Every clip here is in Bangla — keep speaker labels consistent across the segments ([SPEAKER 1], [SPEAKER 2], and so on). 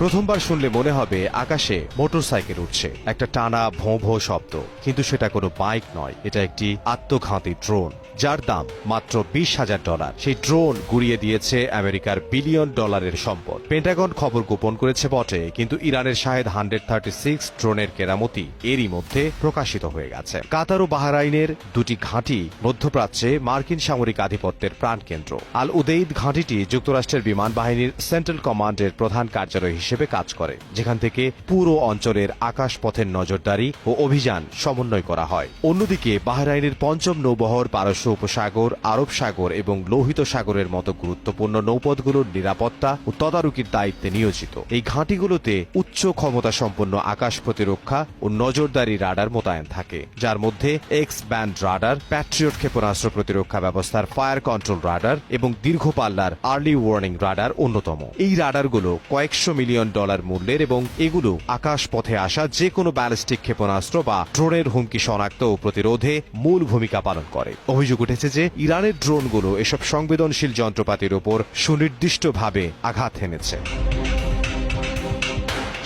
[SPEAKER 1] প্রথমবার শুনলে মনে হবে আকাশে মোটরসাইকেল উঠছে, একটা টানা ভোঁ ভোঁ শব্দ। কিন্তু সেটা কোনো বাইক নয়, এটা একটি আত্মঘাতী ড্রোন, যার দাম মাত্র $20,000। সেই ড্রোন গুড়িয়ে দিয়েছে আমেরিকার $1 বিলিয়ন সম্পদ। পেন্টাগন খবর গোপন করেছে বটে, কিন্তু ইরানের শাহেদ 136 ড্রোনের কেরামতি এরই মধ্যে প্রকাশিত হয়ে গেছে। কাতার ও বাহরাইনের দুটি ঘাঁটি মধ্যপ্রাচ্যে মার্কিন সামরিক আধিপত্যের প্রাণকেন্দ্র। আল উদেইদ ঘাঁটিটি যুক্তরাষ্ট্রের বিমান বাহিনীর সেন্ট্রাল কমান্ডের প্রধান কার্যালয় হিসেবে কাজ করে, যেখান থেকে পুরো অঞ্চলের আকাশপথের নজরদারি ও অভিযান সমন্বয় করা হয়। অন্যদিকে বাহরাইনের পঞ্চম নৌবহর পারস্য উপসাগর, আরব সাগর এবং লোহিত সাগরের মতো গুরুত্বপূর্ণ নৌপথগুলোর নিরাপত্তা ও তদারকির দায়িত্বে নিয়োজিত। এই ঘাঁটিগুলোতে উচ্চ ক্ষমতা সম্পন্ন আকাশ প্রতিরক্ষা ও নজরদারি রাডার মোতায়েন থাকে, যার মধ্যে এক্স ব্যান্ড রাডার, প্যাট্রিয়ট ক্ষেপণাস্ত্র প্রতিরক্ষা ব্যবস্থার ফায়ার কন্ট্রোল রাডার এবং দীর্ঘ পাল্লার আর্লি ওয়ার্নিং রাডার অন্যতম। এই রাডারগুলো কয়েকশো মিলিয়ন ডলার মূল্যের এবং এগুলো আকাশ পথে আসা যে কোনো ব্যালিস্টিক ক্ষেপণাস্ত্র বা ড্রোনের হুমকি শনাক্ত ও প্রতিরোধে মূল ভূমিকা পালন করে। অভিযোগ উঠেছে যে ইরানের ড্রোনগুলো এসব সংবেদনশীল যন্ত্রপাতির উপর সুনির্দিষ্টভাবে আঘাত হেনেছে।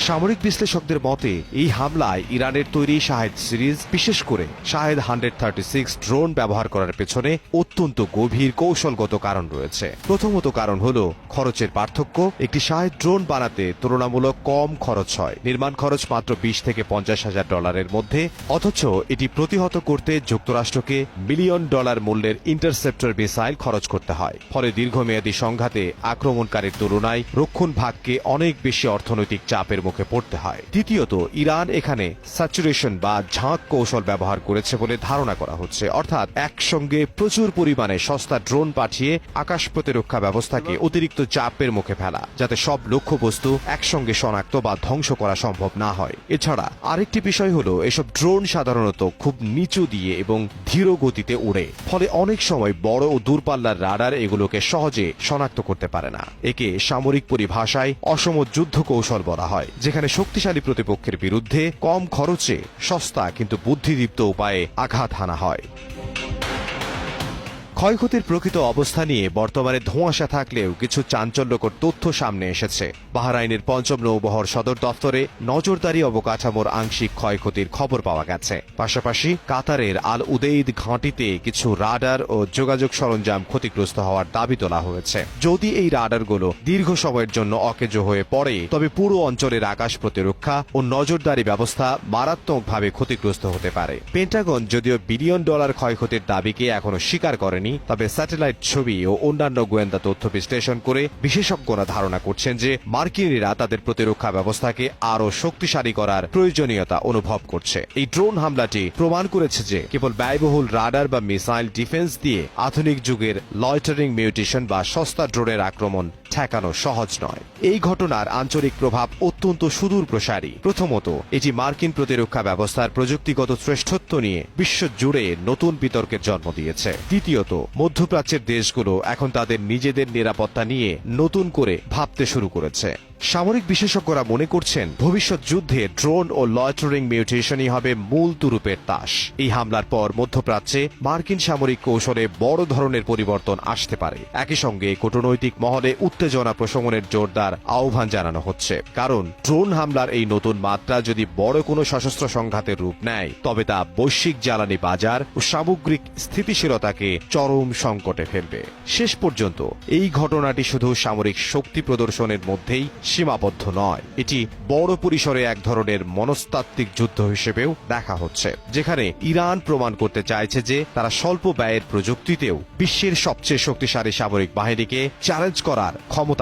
[SPEAKER 1] সামরিক বিশ্লেষকদের মতে এই হামলায় ইরানের তৈরি শাহেদ সিরিজ, বিশেষ করে শাহেদ 136 ড্রোন ব্যবহার করার পেছনে অত্যন্ত গভীর কৌশলগত কারণ রয়েছে। প্রথমত কারণ হল খরচের পার্থক্য। একটি শাহেদ ড্রোন বানাতে তুলনামূলক কম খরচ হয়, নির্মাণ খরচ মাত্র $20,000 থেকে $50,000 মধ্যে, অথচ এটি প্রতিহত করতে যুক্তরাষ্ট্রকে $1 বিলিয়ন মূল্যের ইন্টারসেপ্টর মিসাইল খরচ করতে হয়। ফলে দীর্ঘমেয়াদী সংঘাতে আক্রমণকারীর তুলনায় রক্ষণভাগকে অনেক বেশি অর্থনৈতিক চাপের মুখে পড়তে হয়। দ্বিতীয়ত, ইরান এখানে স্যাচুরেশন বা ঝাঁক কৌশল ব্যবহার করেছে বলে ধারণা করা হচ্ছে, অর্থাৎ একসঙ্গে প্রচুর পরিমাণে সস্তা ড্রোন পাঠিয়ে আকাশ প্রতিরক্ষা ব্যবস্থাকে অতিরিক্ত চাপের মুখে ফেলা, যাতে সব লক্ষ্যবস্তু একসঙ্গে শনাক্ত বা ধ্বংস করা সম্ভব না হয়। এছাড়া আরেকটি বিষয় হলো, এসব ড্রোন সাধারণত খুব নিচু দিয়ে এবং ধীর গতিতে উড়ে, ফলে অনেক সময় বড় ও দূরপাল্লার রাডার এগুলোকে সহজে শনাক্ত করতে পারে না। একে সামরিক পরিভাষায় অসম যুদ্ধ কৌশল বলা হয়, যেখানে শক্তিশালী প্রতিপক্ষের বিরুদ্ধে কম খরচে সস্তা কিন্তু বুদ্ধিদীপ্ত উপায়ে আঘাত হানা হয়। ক্ষয়ক্ষতির প্রকৃত অবস্থা নিয়ে বর্তমানে ধোঁয়াশা থাকলেও কিছু চাঞ্চল্যকর তথ্য সামনে এসেছে। বাহরাইনের পঞ্চম নৌবহর সদর দফতরে নজরদারি অবকাঠামোর আংশিক ক্ষয়ক্ষতির খবর পাওয়া গেছে। পাশাপাশি কাতারের আল উদেইদ ঘাঁটিতে কিছু রাডার ও যোগাযোগ সরঞ্জাম ক্ষতিগ্রস্ত হওয়ার দাবি তোলা হয়েছে। যদি এই রাডারগুলো দীর্ঘ সময়ের জন্য অকেজো হয়ে পড়ে, তবে পুরো অঞ্চলের আকাশ প্রতিরক্ষা ও নজরদারি ব্যবস্থা মারাত্মকভাবে ক্ষতিগ্রস্ত হতে পারে। পেন্টাগন যদিও $1 বিলিয়ন ক্ষয়ক্ষতির দাবিকে এখনো স্বীকার করেনি, তবে স্যাটেলাইট ছবি ও অন্যান্য গোয়েন্দা তথ্য বিশ্লেষণ করে বিশেষজ্ঞরা ধারণা করছেন যে মার্কিনিরা তাদের প্রতিরক্ষা ব্যবস্থাকে আরও শক্তিশালী করার প্রয়োজনীয়তা অনুভব করছে। এই ড্রোন হামলাটি প্রমাণ করেছে যে কেবল ব্যয়বহুল রাডার বা মিসাইল ডিফেন্স দিয়ে আধুনিক যুগের লয়টারিং মিউটেশন বা সস্তা ড্রোনের আক্রমণ ঠেকানো সহজ নয়। এই ঘটনার আঞ্চলিক প্রভাব অত্যন্ত সুদূর প্রসারী। প্রথমত, এটি মার্কিন প্রতিরক্ষা ব্যবস্থার প্রযুক্তিগত শ্রেষ্ঠত্ব নিয়ে বিশ্বজুড়ে নতুন বিতর্কের জন্ম দিয়েছে। দ্বিতীয়ত, মধ্যপ্রাচ্যের দেশগুলো এখন তাদের নিজেদের নিরাপত্তা নিয়ে নতুন করে ভাবতে শুরু করেছে। সামরিক বিশেষজ্ঞরা মনে করছেন ভবিষ্যৎ যুদ্ধে ড্রোন ও লয়টারিং মিউটেশনই হবে মূল তুরুপের তাস। এই হামলার পর মধ্যপ্রাচ্যে মার্কিন সামরিক কৌশলে বড় ধরনের পরিবর্তন আসতে পারে। একই সঙ্গে কূটনৈতিক মহলে উত্তেজনা প্রশমনের জোরদার আহ্বান জানানো হচ্ছে, কারণ ড্রোন হামলার এই নতুন মাত্রা যদি বড় কোনো সশস্ত্র সংঘাতের রূপ নেয়, তবে তা বৈশ্বিক জ্বালানি বাজার ও সামগ্রিক স্থিতিশীলতাকে চরম সংকটে ফেলবে। শেষ পর্যন্ত এই ঘটনাটি শুধু সামরিক শক্তি প্রদর্শনের মধ্যেই সীমাবদ্ধ নয়, এটি বড় পরিসরে এক ধরনের মনস্তাত্ত্বিক যুদ্ধ হিসেবেও দেখা হচ্ছে, যেখানে ইরান প্রমাণ করতে চাইছে যে তারা স্বল্প ব্যয়ের প্রযুক্তিতেও বিশ্বের সবচেয়ে শক্তিশালী সামরিক বাহিনীকে চ্যালেঞ্জ করার ক্ষমতা